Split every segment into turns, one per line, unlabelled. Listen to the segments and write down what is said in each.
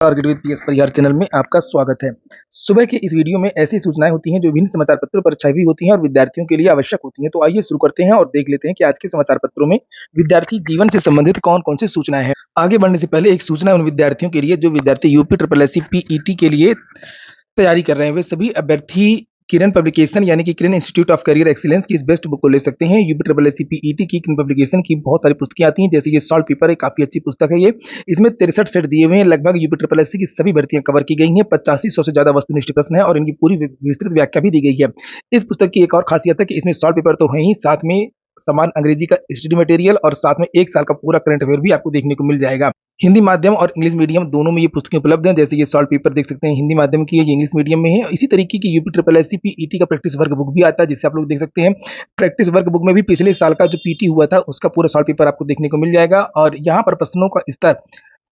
Target with PS Parihar channel में आपका स्वागत है। सुबह की इस वीडियो में ऐसी सूचनाएं होती हैं जो विभिन्न समाचार पत्रों पर छपी होती हैं और विद्यार्थियों के लिए आवश्यक होती हैं। तो आइए शुरू करते हैं और देख लेते हैं कि आज के समाचार पत्रों में विद्यार्थी जीवन से संबंधित कौन-कौन सी सूचनाएं हैं। आगे बढ़ने से पहले एक सूचना उन विद्यार्थियों के लिए जो विद्यार्थी यूपी ट्रिपल एससी पीईटी के लिए तैयारी कर रहे हैं। वे सभी अभ्यर्थी किरण पब्लिकेशन यानी कि किरण इंस्टीट्यूट ऑफ करियर एक्सीलेंस की इस बेस्ट बुक को ले सकते हैं। यूपी ट्रिपल एससी पीईटी की किरण पब्लिकेशन की बहुत सारी पुस्तकें आती हैं, जैसे ये सॉल्व पेपर एक काफी अच्छी पुस्तक है। ये इसमें 63 सेट दिए हुए हैं। लगभग यूपी ट्रिपल एससी की सभी भर्तियां कवर की गई हैं। 8500 से ज्यादा वस्तुनिष्ठ प्रश्न है और इनकी पूरी विस्तृत व्याख्या भी दी गई है। इस पुस्तक की एक और खासियत है कि इसमें सॉल्व पेपर तो है ही, साथ में समान अंग्रेजी का स्टडी मटेरियल और साथ में 1 साल का पूरा करंट अफेयर भी आपको देखने को मिल जाएगा। हिंदी माध्यम और इंग्लिश मीडियम दोनों में ये पुस्तकें उपलब्ध हैं। जैसे ये सॉल्व पेपर देख सकते हैं, हिंदी माध्यम की है, ये इंग्लिश मीडियम में है। इसी तरीके की यूपी ट्रिपल एससी पीईटी का प्रैक्टिस वर्क बुक भी आता है, जिससे आप लोग देख सकते हैं। प्रैक्टिस वर्क बुक में भी पिछले साल का जो पीटी हुआ था उसका पूरा सॉल्व पेपर आपको देखने को मिल जाएगा और यहाँ पर प्रश्नों का स्तर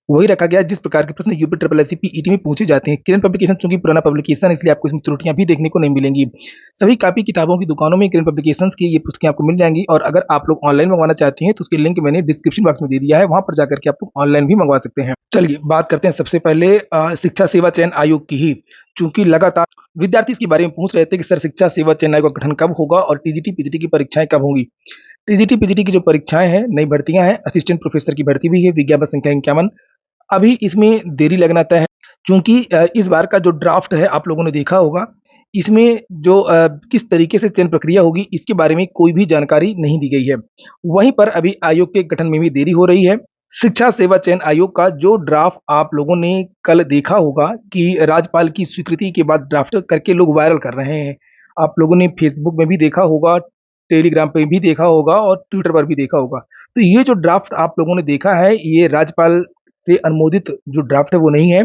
वही रखा गया जिस प्रकार के प्रश्न यूपी ट्रिपल एससी पीईटी में पूछे जाते हैं। किरण पब्लिकेशन चूंकि पुराना पब्लिकेशन, इसलिए आपको इसमें त्रुटियां भी देखने को नहीं मिलेंगी। सभी कापी किताबों की दुकानों में किरण पब्लिकेशंस की ये पुस्तकें आपको मिल जाएंगी और अगर आप लोग ऑनलाइन मंगवाना चाहते हैं तो उसकी लिंक मैंने डिस्क्रिप्शन बॉक्स में दे दिया है, वहां पर जाकर के आप लोग ऑनलाइन भी मंगवा सकते हैं। चलिए बात करते हैं सबसे पहले शिक्षा सेवा चयन आयोग की ही। चूंकि लगातार विद्यार्थी इसके बारे में पूछ रहे थे कि सर शिक्षा सेवा चयन आयोग का गठन कब होगा और टीजीटी पीजीटी की परीक्षाएं कब होंगी। टीजीटी पीजीटी की जो परीक्षाएं हैं, नई भर्तियां हैं, असिस्टेंट प्रोफेसर की भर्ती भी है, विज्ञापन संख्या 51। अभी इसमें देरी लगना तय है, क्योंकि इस बार का जो ड्राफ्ट है आप लोगों ने देखा होगा, इसमें जो किस तरीके से चयन प्रक्रिया होगी इसके बारे में कोई भी जानकारी नहीं दी गई है। वहीं पर अभी आयोग के गठन में भी देरी हो रही है। शिक्षा सेवा चयन आयोग का जो ड्राफ्ट आप लोगों ने कल देखा होगा कि राज्यपाल की स्वीकृति के बाद ड्राफ्ट करके लोग वायरल कर रहे हैं। आप लोगों ने फेसबुक में भी देखा होगा, टेलीग्राम पे भी देखा होगा और ट्विटर पर भी देखा होगा। तो ये जो ड्राफ्ट आप लोगों ने देखा है, ये राज्यपाल से अनुमोदित जो ड्राफ्ट है वो नहीं है।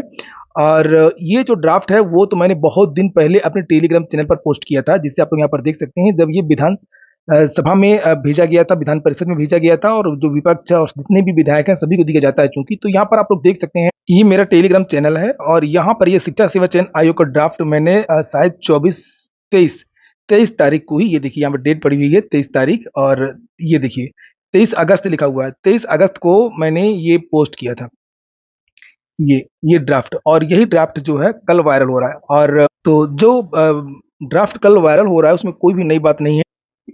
और ये जो ड्राफ्ट है वो तो मैंने बहुत दिन पहले अपने टेलीग्राम चैनल पर पोस्ट किया था, जिससे आप लोग यहाँ पर देख सकते हैं। जब ये विधान सभा में भेजा गया था, विधान परिषद में भेजा गया था और जो विपक्ष और जितने भी विधायक हैं सभी को दिया जाता है चूंकि। तो यहाँ पर आप लोग देख सकते हैं, ये मेरा टेलीग्राम चैनल है और यहाँ पर ये शिक्षा सेवा चयन आयोग का ड्राफ्ट मैंने शायद 23 तारीख को ही, ये देखिए यहाँ पर डेट पड़ी हुई है 23 तारीख और ये देखिए 23 अगस्त लिखा हुआ है। 23 अगस्त को मैंने ये पोस्ट किया था, ये ड्राफ्ट। और यही ड्राफ्ट जो है कल वायरल हो रहा है। और तो जो ड्राफ्ट कल वायरल हो रहा है उसमें कोई भी नई बात नहीं है।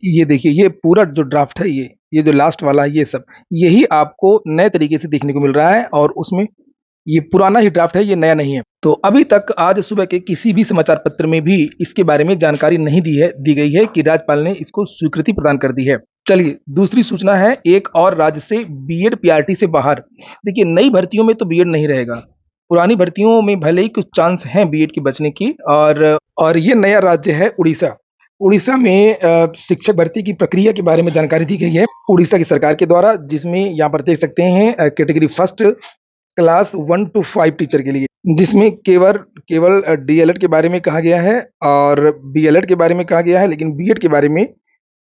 ये देखिए, ये पूरा जो ड्राफ्ट है, ये जो लास्ट वाला है, ये सब यही आपको नए तरीके से देखने को मिल रहा है और उसमें ये पुराना ही ड्राफ्ट है, ये नया नहीं है। तो अभी तक आज सुबह के किसी भी समाचार पत्र में भी इसके बारे में जानकारी नहीं दी गई है कि राज्यपाल ने इसको स्वीकृति प्रदान कर दी है। चलिए दूसरी सूचना है, एक और राज्य से बीएड पीआरटी से बाहर। देखिए, नई भर्तियों में तो बीएड नहीं रहेगा, पुरानी भर्तियों में भले ही कुछ चांस हैं बीएड के बचने की। और ये नया राज्य है उड़ीसा। उड़ीसा में शिक्षक भर्ती की प्रक्रिया के बारे में जानकारी दी गई है उड़ीसा की सरकार के द्वारा, जिसमें यहाँ पर देख सकते हैं category first class 1 to 5 teacher के लिए, जिसमें केवल डीएलएड के बारे में कहा गया है और बीएलएड के बारे में कहा गया है, लेकिन बीएड के बारे में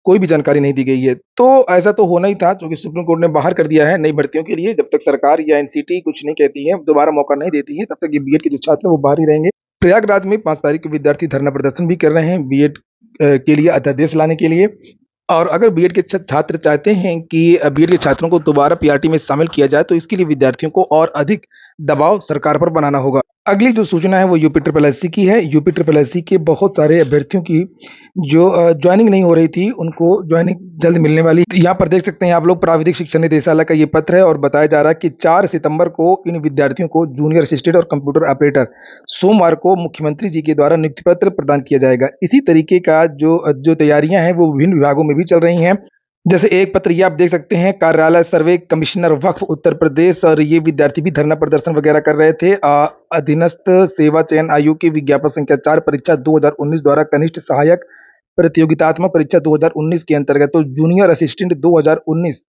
कोई भी जानकारी नहीं दी गई है। तो ऐसा तो होना ही था, क्योंकि सुप्रीम कोर्ट ने बाहर कर दिया है नई भर्तियों के लिए। जब तक सरकार या एनसीटी कुछ नहीं कहती है, दोबारा मौका नहीं देती है, तब तक ये बीएड के जो छात्र हैं वो बाहर ही रहेंगे। प्रयागराज में 5 तारीख को विद्यार्थी धरना प्रदर्शन भी कर रहे हैं बीएड के लिए अध्यादेश लाने के लिए। और अगर बीएड के छात्र चाहते हैं कि बीएड के छात्रों को दोबारा पीआरटी में शामिल किया जाए, तो इसके लिए विद्यार्थियों को और अधिक दबाव सरकार पर बनाना होगा। अगली जो सूचना है वो यूपी ट्रिपल एससी की है। यूपी ट्रिपल एससी के बहुत सारे अभ्यर्थियों की जो ज्वाइनिंग नहीं हो रही थी, उनको ज्वाइनिंग जल्द मिलने वाली। यहाँ पर देख सकते हैं आप लोग, प्राविधिक शिक्षा निदेशालय का ये पत्र है और बताया जा रहा है कि 4 सितंबर को इन विद्यार्थियों को जूनियर असिस्टेंट और कंप्यूटर ऑपरेटर, सोमवार को मुख्यमंत्री जी के द्वारा नियुक्ति पत्र प्रदान किया जाएगा। इसी तरीके का जो तैयारियां हैं वो विभिन्न विभागों में भी चल रही हैं। जैसे एक पत्र ये आप देख सकते हैं, कार्यालय सर्वे कमिश्नर वक्फ उत्तर प्रदेश, और ये विद्यार्थी भी धरना प्रदर्शन वगैरह कर रहे थे। अधीनस्थ सेवा चयन आयोग की विज्ञापन संख्या 4 परीक्षा 2019 द्वारा कनिष्ठ सहायक प्रतियोगितात्मक परीक्षा 2019 के अंतर्गत तो जूनियर असिस्टेंट 2019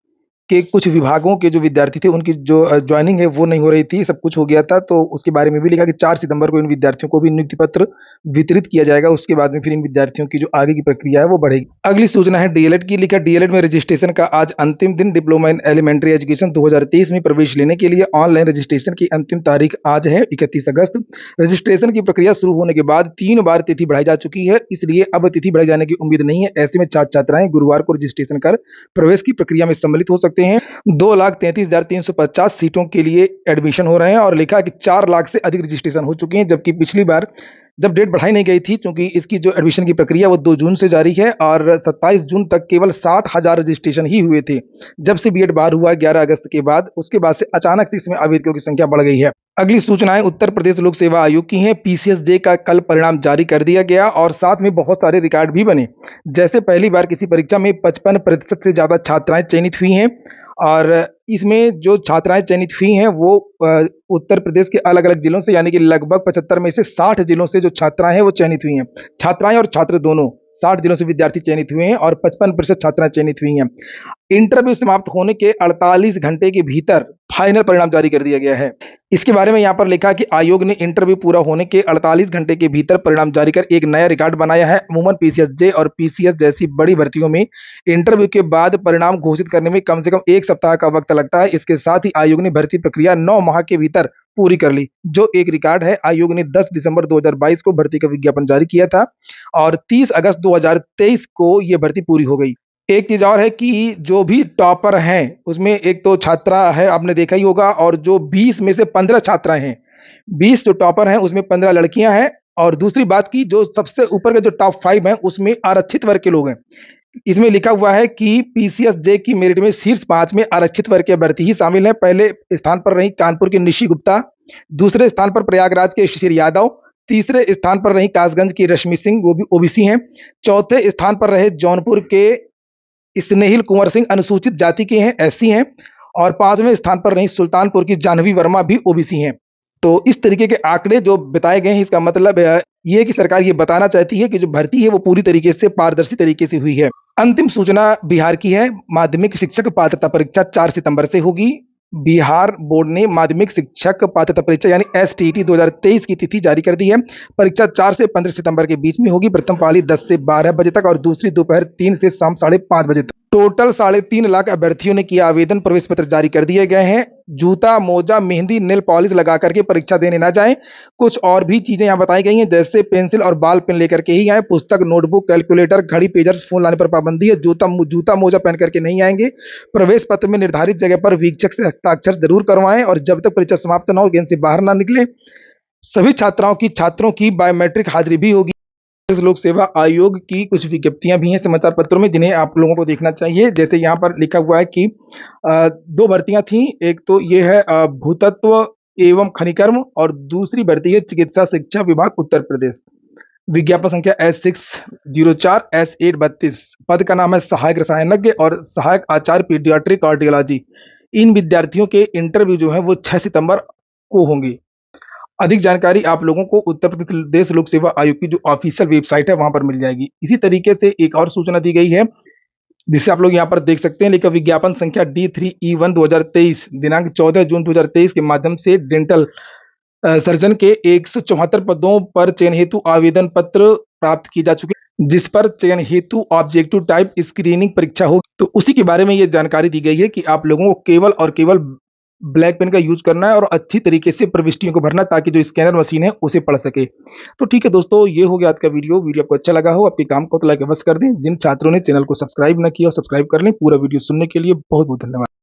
के कुछ विभागों के जो विद्यार्थी थे उनकी जो ज्वाइनिंग है वो नहीं हो रही थी, सब कुछ हो गया था। तो उसके बारे में भी लिखा कि 4 सितंबर को इन विद्यार्थियों को भी नियुक्ति पत्र वितरित किया जाएगा। उसके बाद में फिर इन विद्यार्थियों की जो आगे की प्रक्रिया है वो बढ़ेगी। अगली सूचना है डीएलएड की। लिखा, डीएलएड में रजिस्ट्रेशन का आज अंतिम दिन। डिप्लोमा इन एलिमेंट्री एजुकेशन 2023 में प्रवेश लेने के लिए ऑनलाइन रजिस्ट्रेशन की अंतिम तारीख आज है 31 अगस्त। रजिस्ट्रेशन की प्रक्रिया शुरू होने के बाद 3 बार तिथि बढ़ाई जा चुकी है, इसलिए अब तिथि बढ़ाई जाने की उम्मीद नहीं है। ऐसे में छात्र छात्राएं गुरुवार को रजिस्ट्रेशन कर प्रवेश की प्रक्रिया में सम्मिलित हो सकते सकते हैं 2,33,350 सीटों के लिए एडमिशन हो रहे हैं और लिखा है कि 4 लाख से अधिक रजिस्ट्रेशन हो चुके हैं, जबकि पिछली बार जब डेट बढ़ाई नहीं गई थी, क्योंकि इसकी जो एडमिशन की प्रक्रिया वो 2 जून से जारी है और 27 जून तक केवल 60,000 रजिस्ट्रेशन ही हुए थे। जब से बीएड बार हुआ 11 अगस्त के बाद, उसके बाद से अचानक से इसमें आवेदकों की संख्या बढ़ गई है। अगली सूचनाएं उत्तर प्रदेश लोक सेवा आयोग की हैं। पीसीएसजे का कल परिणाम जारी कर दिया गया और साथ में बहुत सारे रिकॉर्ड भी बने। जैसे पहली बार किसी परीक्षा में 55% से ज़्यादा छात्राएं चयनित हुई हैं और इसमें जो छात्राएं चयनित हुई हैं वो उत्तर प्रदेश के अलग-अलग जिलों से, यानी कि लगभग 75 में से 60 जिलों से जो छात्राएं हैं वो चयनित हुई हैं। छात्राएं और छात्र दोनों 60 जिलों से विद्यार्थी चयनित हुए हैं और 55% छात्राएं चयनित हुई हैं। इंटरव्यू समाप्त होने के 48 घंटे के भीतर फाइनल परिणाम जारी कर दिया गया है। इसके बारे में यहाँ पर लिखा कि आयोग ने इंटरव्यू पूरा होने के 48 घंटे के भीतर परिणाम जारी कर एक नया रिकॉर्ड बनाया है। अमूमन पीसीएसजे और पीसीएस जैसी बड़ी भर्तियों में इंटरव्यू के बाद परिणाम घोषित करने में कम से कम 1 सप्ताह का वक्त लगता है। इसके साथ ही आयोग ने भर्ती प्रक्रिया 9 माह के भीतर पूरी कर ली, जो एक रिकॉर्ड है। आयोग ने 10 दिसंबर 2022 को भर्ती का विज्ञापन जारी किया था और 30 अगस्त 2023 को ये भर्ती पूरी हो गई। एक चीज और है कि जो भी टॉपर हैं उसमें एक तो छात्रा है, आपने देखा ही होगा, और जो 20 में से 15 छात्राएं हैं, 20 जो टॉपर हैं उसमें 15 लड़कियां हैं। और दूसरी बात की जो सबसे ऊपर के जो टॉप 5 हैं उसमें आरक्षित वर्ग के लोग हैं। इसमें लिखा हुआ है कि पीसीएसजे की मेरिट में शीर्ष 5 में आरक्षित वर्ग के भर्ती ही शामिल हैं। पहले स्थान पर रही कानपुर की निशी गुप्ता, दूसरे स्थान पर प्रयागराज के शिशिर यादव, तीसरे स्थान पर रही कासगंज की रश्मि सिंह, वो भी ओबीसी हैं, चौथे स्थान पर रहे जौनपुर के स्नेहिल कुंवर सिंह, अनुसूचित जाति के हैं, एससी हैं, और 5वें स्थान पर रही सुल्तानपुर की जानवी वर्मा, भी ओबीसी हैं। तो इस तरीके के आंकड़े जो बताए गए हैं, इसका मतलब ये है कि सरकार ये बताना चाहती है कि जो भर्ती है वो पूरी तरीके से पारदर्शी तरीके से हुई है। अंतिम सूचना बिहार की है। माध्यमिक शिक्षक पात्रता परीक्षा 4 सितंबर से होगी। बिहार बोर्ड ने माध्यमिक शिक्षक पात्रता परीक्षा यानी एसटीईटी 2023 की तिथि जारी कर दी है। परीक्षा 4 से 15 सितंबर के बीच में होगी। प्रथम पाली 10 से 12 बजे तक और दूसरी दोपहर 3 से शाम 5:30 बजे तक। टोटल 3.5 लाख अभ्यर्थियों ने किया आवेदन। प्रवेश पत्र जारी कर दिए गए हैं। जूता, मोजा, मेहंदी, नेल पॉलिश लगा करके परीक्षा देने ना जाएं। कुछ और भी चीजें यहाँ बताई गई हैं, जैसे पेंसिल और बाल पेन लेकर के ही आए। पुस्तक, नोटबुक, कैलकुलेटर, घड़ी, पेजर्स, फोन लाने पर पाबंदी है। जूता मोजा पहन करके नहीं आएंगे। प्रवेश पत्र में निर्धारित जगह पर वीक्षक से हस्ताक्षर जरूर करवाएं और जब तक परीक्षा समाप्त न हो गेट से बाहर ना निकले। सभी छात्रों की बायोमेट्रिक हाजिरी भी होगी। लोक सेवा आयोग की कुछ विज्ञप्तियां भी हैं समाचार पत्रों में, जिन्हें आप लोगों को देखना चाहिए। जैसे यहाँ पर लिखा हुआ है कि 2 भर्तियां थी। एक तो ये है भूतत्व एवं खनिकर्म और दूसरी भर्ती है चिकित्सा शिक्षा विभाग उत्तर प्रदेश। विज्ञापन संख्या S604 S832। पद का नाम है सहायक रसायनज्ञ और सहायक आचार्य पीडियाट्रिक कार्डियोलॉजी। इन विद्यार्थियों के इंटरव्यू जो है वो 6 सितंबर को होंगे। अधिक जानकारी आप लोगों को उत्तर प्रदेश लोक सेवा आयोग की जो ऑफिशियल वेबसाइट है वहां पर मिल जाएगी। इसी तरीके से एक और सूचना दी गई है, जिसे आप लोग यहाँ पर देख सकते हैं। लेकिन विज्ञापन संख्या D3E1 2023 दिनांक 14 जून 2023 के माध्यम से डेंटल सर्जन के 174 पदों पर चयन हेतु आवेदन पत्र प्राप्त की जा चुके, जिस पर चयन हेतु ऑब्जेक्टिव टाइप स्क्रीनिंग परीक्षा होगी। तो उसी के बारे में ये जानकारी दी गई है कि आप लोगों को केवल और केवल ब्लैक पेन का यूज करना है और अच्छी तरीके से प्रविष्टियों को भरना, ताकि जो स्कैनर मशीन है उसे पढ़ सके। तो ठीक है दोस्तों, ये हो गया आज का वीडियो आपको अच्छा लगा हो, आपके काम को तो लाइक अवश्य कर दें। जिन छात्रों ने चैनल को सब्सक्राइब न किया हो सब्सक्राइब कर लें। पूरा वीडियो सुनने के लिए बहुत बहुत धन्यवाद।